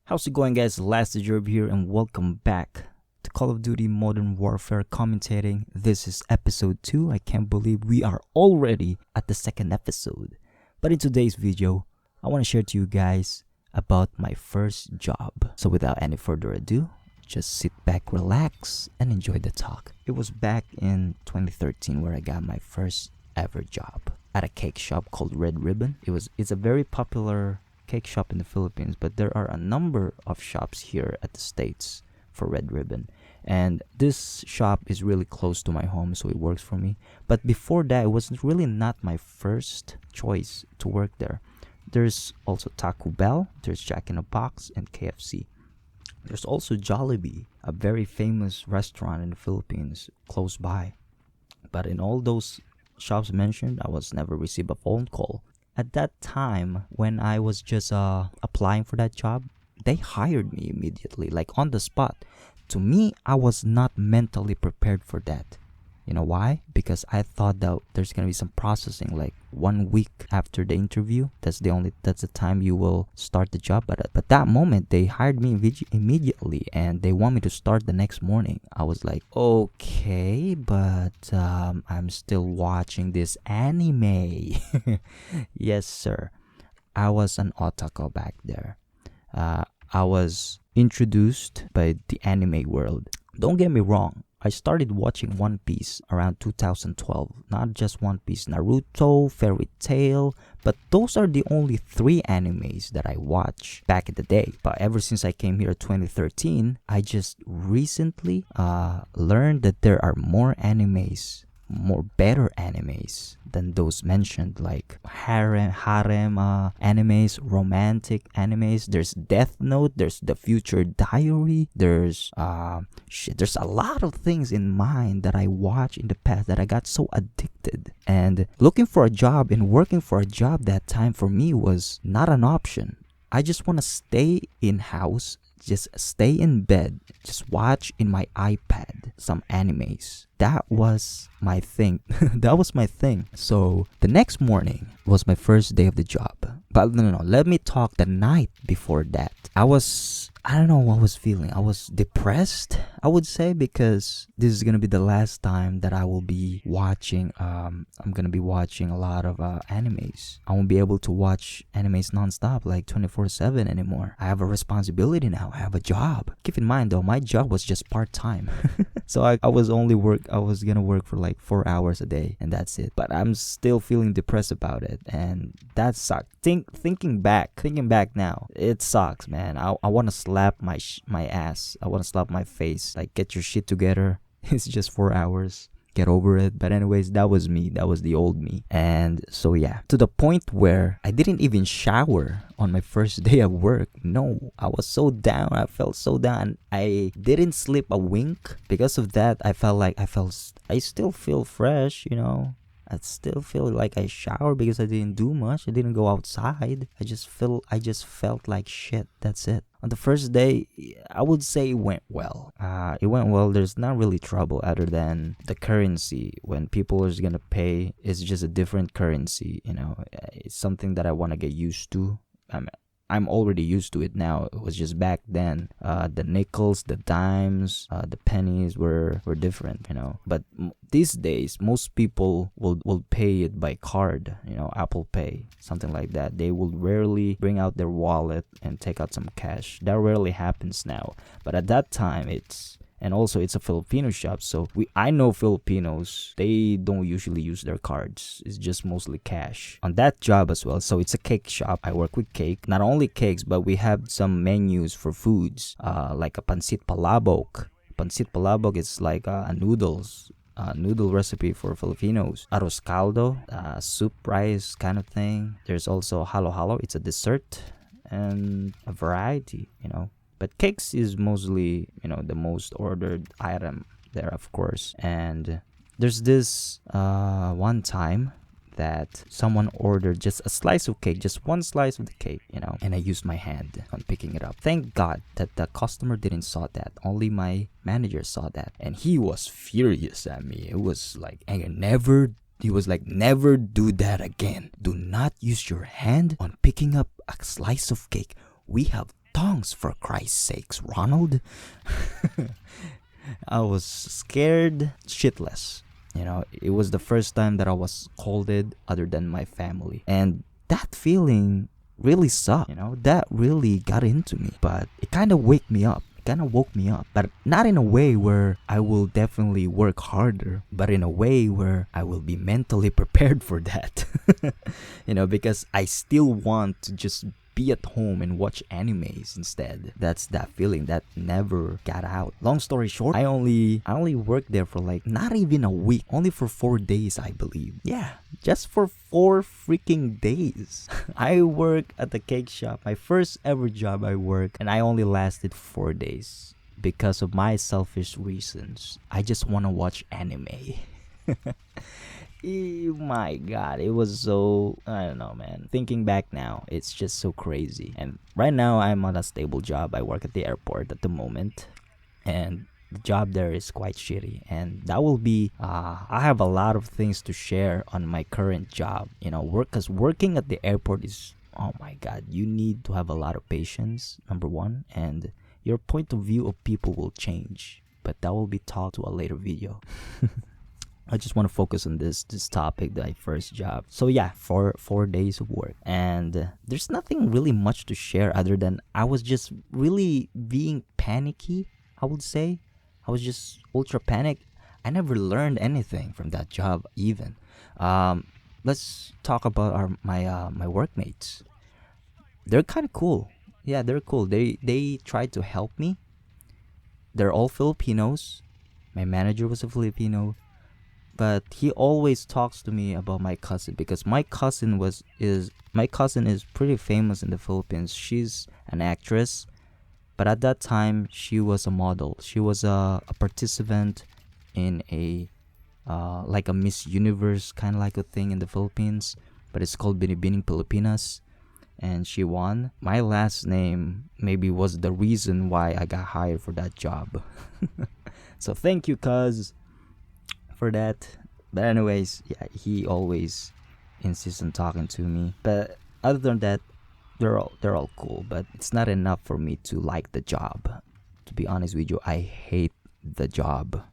How's it going, guys? Last Job here, and welcome back to Call of Duty Modern Warfare commentating. This is episode 2. I can't believe we are already at the second episode. But in today's video, I want to share to you guys about my first job. So without any further ado, just sit back, relax, and enjoy the talk. It was back in 2013 where I got my first ever job at a cake shop called Red Ribbon. It's a very popular cake shop in the Philippines, but there are a number of shops here at the States for Red Ribbon, and this shop is really close to my home, so it works for me. But before that, it was really not my first choice to work there. There's also Taco Bell, there's Jack in the Box, and KFC. There's also Jollibee, a very famous restaurant in the Philippines close by. But in all those shops mentioned, I was never received a phone call. At that time, when I was just applying for that job, they hired me immediately, like on the spot. To me, I was not mentally prepared for that. You know why? Because I thought that there's gonna be some processing, like 1 week after the interview. That's the time you will start the job. But that moment, they hired me immediately, and they want me to start the next morning. I was like, okay, but I'm still watching this anime. Yes, sir. I was an otaku back there. I was introduced by the anime world. Don't get me wrong. I started watching One Piece around 2012. Not just One Piece, Naruto, Fairy Tail, but those are the only 3 animes that I watched back in the day. But ever since I came here in 2013, I just recently learned that there are more better animes than those mentioned, like harem animes, romantic animes. There's Death Note, there's The Future Diary, there's a lot of things in mind that I watched in the past that I got so addicted. And looking for a job and working for a job that time for me was not an option. I just want to stay in house, just stay in bed, just watch in my iPad some animes. That was my thing. That was my thing. So the next morning was my first day of the job. But no. Let me talk the night before that. I don't know what I was feeling. I was depressed, I would say, because this is gonna be the last time that I will be watching. I'm gonna be watching a lot of animes. I won't be able to watch animes nonstop, like 24/7 anymore. I have a responsibility now. I have a job. Keep in mind though, my job was just part-time. So I was gonna work for like 4 hours a day, and that's it. But I'm still feeling depressed about it, and that sucked. Thinking back now, it sucks, man. I want to slap my ass. I want to slap my face. Like, get your shit together. It's just 4 hours. Get over it. But anyways, that was me. That was the old me. And so yeah, to the point where I didn't even shower on my first day of work. No, I was so down. I felt so down. I didn't sleep a wink. Because of that, I still feel fresh, you know. I still feel like I showered because I didn't do much. I didn't go outside. I just felt like shit. That's it. On the first day, I would say it went well. There's not really trouble other than the currency. When people are gonna pay, it's just a different currency. You know, it's something that I want to get used to. I'm already used to it now. It was just back then. The nickels, the dimes, the pennies were different, you know. But these days, most people will pay it by card, you know, Apple Pay, something like that. They will rarely bring out their wallet and take out some cash. That rarely happens now. But at that time, and also it's a Filipino shop, so I know Filipinos, they don't usually use their cards. It's just mostly cash. On that job as well, so it's a cake shop. I work with cake. Not only cakes, but we have some menus for foods, like a pancit palabok. Pancit palabok is like a noodle recipe for Filipinos. Arroz caldo, soup rice kind of thing. There's also halo halo. It's a dessert and a variety, you know. But cakes is mostly, you know, the most ordered item there, of course. And there's this one time that someone ordered just a slice of cake, just one slice of the cake, you know, and I used my hand on picking it up. Thank God that the customer didn't saw that. Only my manager saw that, and he was furious at me. It was like, he was like, never do that again. Do not use your hand on picking up a slice of cake. We have tongs, for Christ's sakes, Ronald. I was scared shitless. It was the first time that I was scolded other than my family. And that feeling really sucked. That really got into me. But it kind of woke me up. But not in a way where I will definitely work harder, but in a way where I will be mentally prepared for that. Because I still want to just be at home and watch animes instead. That's that feeling that never got out. Long story short, I only worked there for like not even a week, only for 4 days, I believe. Yeah, just for 4 freaking days. I worked at the cake shop, my first ever job I worked, and I only lasted 4 days because of my selfish reasons. I just want to watch anime. My god, it was so, I don't know, man. Thinking back now, it's just so crazy. And right now I'm on a stable job. I work at the airport at the moment, and the job there is quite shitty. And that will be I have a lot of things to share on my current job. Because working at the airport is, oh my god, you need to have a lot of patience, number one, and your point of view of people will change. But that will be taught to a later video. I just want to focus on this topic, my first job. So yeah, 4 days of work, and there's nothing really much to share other than I was just really being panicky. I would say I was just ultra panic. I never learned anything from that job even. Let's talk about my workmates. They're kind of cool. Yeah, they're cool. They tried to help me. They're all Filipinos. My manager was a Filipino. But he always talks to me about my cousin, because my cousin is pretty famous in the Philippines. She's an actress, but at that time she was a model. She was a participant in a like a Miss Universe kind of like a thing in the Philippines, but it's called Binibining Pilipinas, and she won. My last name maybe was the reason why I got hired for that job. So thank you, cuz, for that. But anyways, yeah, he always insists on talking to me. But other than that, they're all cool. But it's not enough for me to like the job. To be honest with you, I hate the job.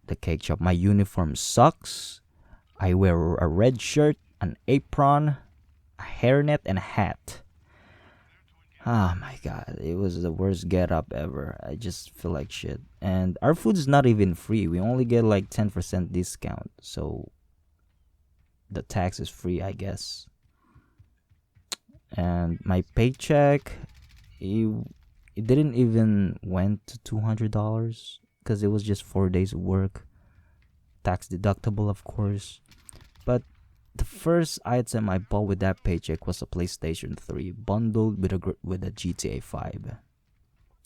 The cake shop. My uniform sucks. I wear a red shirt, an apron, a hairnet, and a hat. Oh my god, it was the worst get up ever. I just feel like shit. And our food's not even free. We only get like 10% discount. So the tax is free, I guess. And my paycheck, it didn't even went to $200 because it was just 4 days of work. Tax deductible, of course. But the first item I bought with that paycheck was a PlayStation 3 bundled with a GTA 5.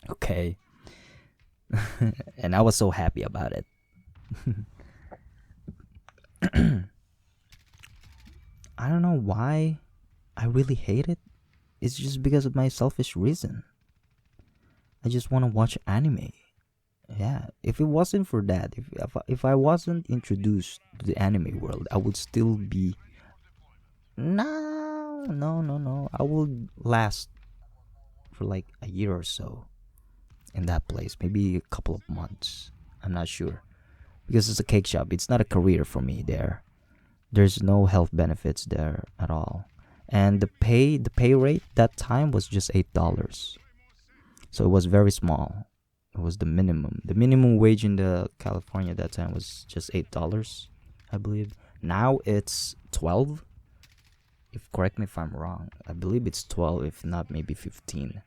Okay. And I was so happy about it. I don't know why I really hate it. It's just because of my selfish reason. I just want to watch anime. Yeah, if it wasn't for that, if I wasn't introduced to the anime world, I would still be. No. I would last for like a year or so in that place, maybe a couple of months. I'm not sure, because it's a cake shop. It's not a career for me there. There's no health benefits there at all, and the pay rate that time was just $8, so it was very small. It was the minimum. The minimum wage in the California at that time was just $8, I believe. Now it's 12. If correct me if I'm wrong. I believe it's 12, if not maybe 15.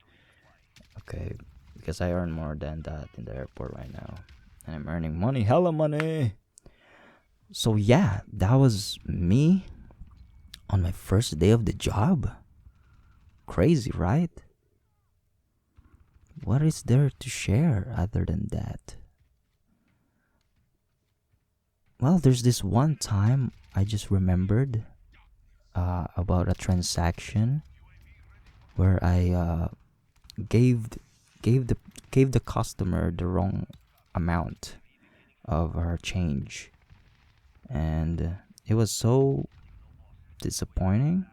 Okay, because I earn more than that in the airport right now, and I'm earning money, hella money. So yeah, that was me on my first day of the job. Crazy, right? What is there to share other than that? Well, there's this one time I just remembered about a transaction where I gave the customer the wrong amount of her change, and it was so disappointing.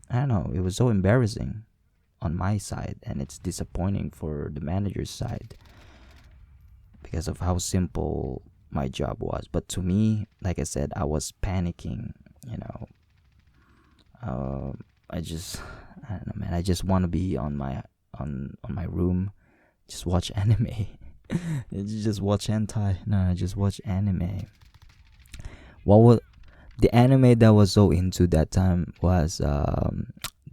I don't know, it was so embarrassing. on my side, and it's disappointing for the manager's side because of how simple my job was. But to me, like I said, I was panicking. I don't know, man. I just want to be on my room, just watch anime, just watch hentai. No, just watch anime. What was the anime that was so into that time was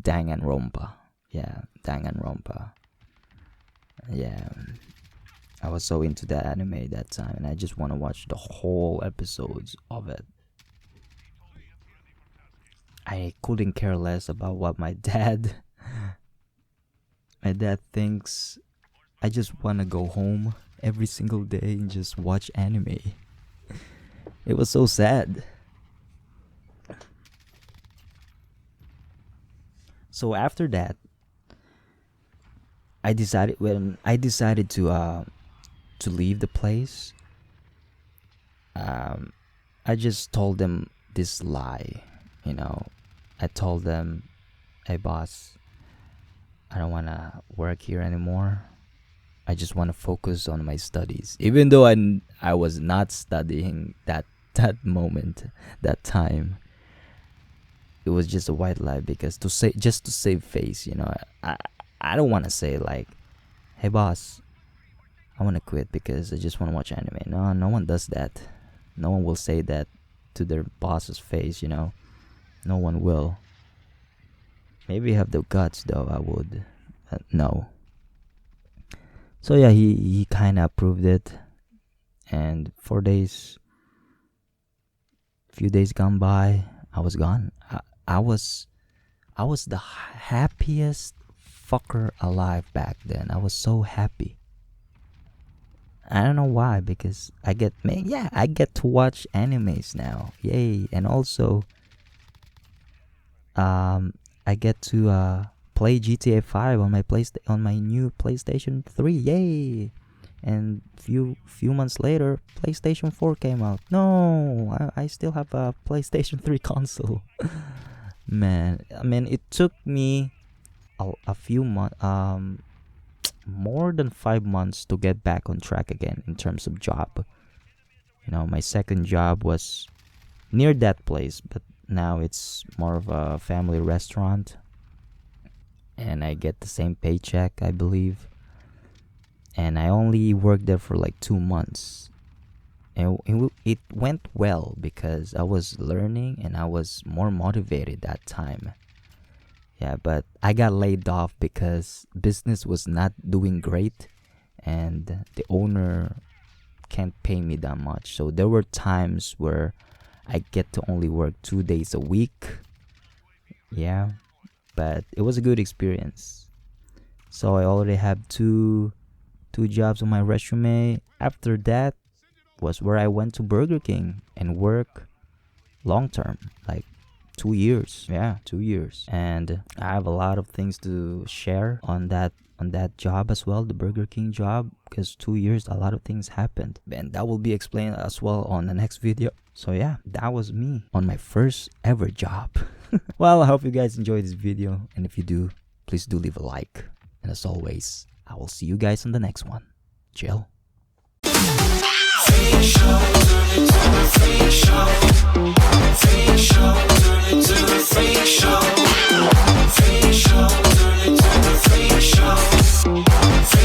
Danganronpa. Yeah, Danganronpa. Yeah, I was so into that anime that time, and I just want to watch the whole episodes of it. I couldn't care less about what my dad thinks. I just want to go home every single day and just watch anime. It was so sad. So after that, I decided to leave the place. I just told them this lie, you know. I told them, "Hey boss, I don't want to work here anymore. I just want to focus on my studies." Even though I was not studying that moment, that time. It was just a white lie because just to save face, you know. I don't want to say like, "Hey boss, I want to quit because I just want to watch anime." No one does that. No one will say that to their boss's face, you know. No one will. Maybe have the guts though. I would. No. So yeah, he kind of approved it, and 4 days, few days gone by, I was gone. I was the happiest fucker alive back then. I was so happy. I don't know why, because I get to watch animes now. Yay. And also I get to play GTA 5 on my new PlayStation 3. Yay. And few months later, PlayStation 4 came out. No, I still have a PlayStation 3 console. Man, I mean, it took me a few months, more than 5 months to get back on track again in terms of job. You know, my second job was near that place, but now it's more of a family restaurant, and I get the same paycheck, I believe. And I only worked there for like 2 months. And it went well because I was learning and I was more motivated that time. Yeah, but I got laid off because business was not doing great and the owner can't pay me that much. So there were times where I get to only work 2 days a week. Yeah, but it was a good experience. So I already have two jobs on my resume. After that was where I went to Burger King and work long term, like 2 years. Yeah, 2 years. And I have a lot of things to share on that job as well, the Burger King job, because 2 years a lot of things happened, and that will be explained as well on the next video. So yeah, that was me on my first ever job. Well, I hope you guys enjoyed this video, and if you do, please do leave a like. And as always, I will see you guys on the next one. Chill. Free show, turn it to a free show. Free show, turn it to a free show. Free show, turn it to a free show.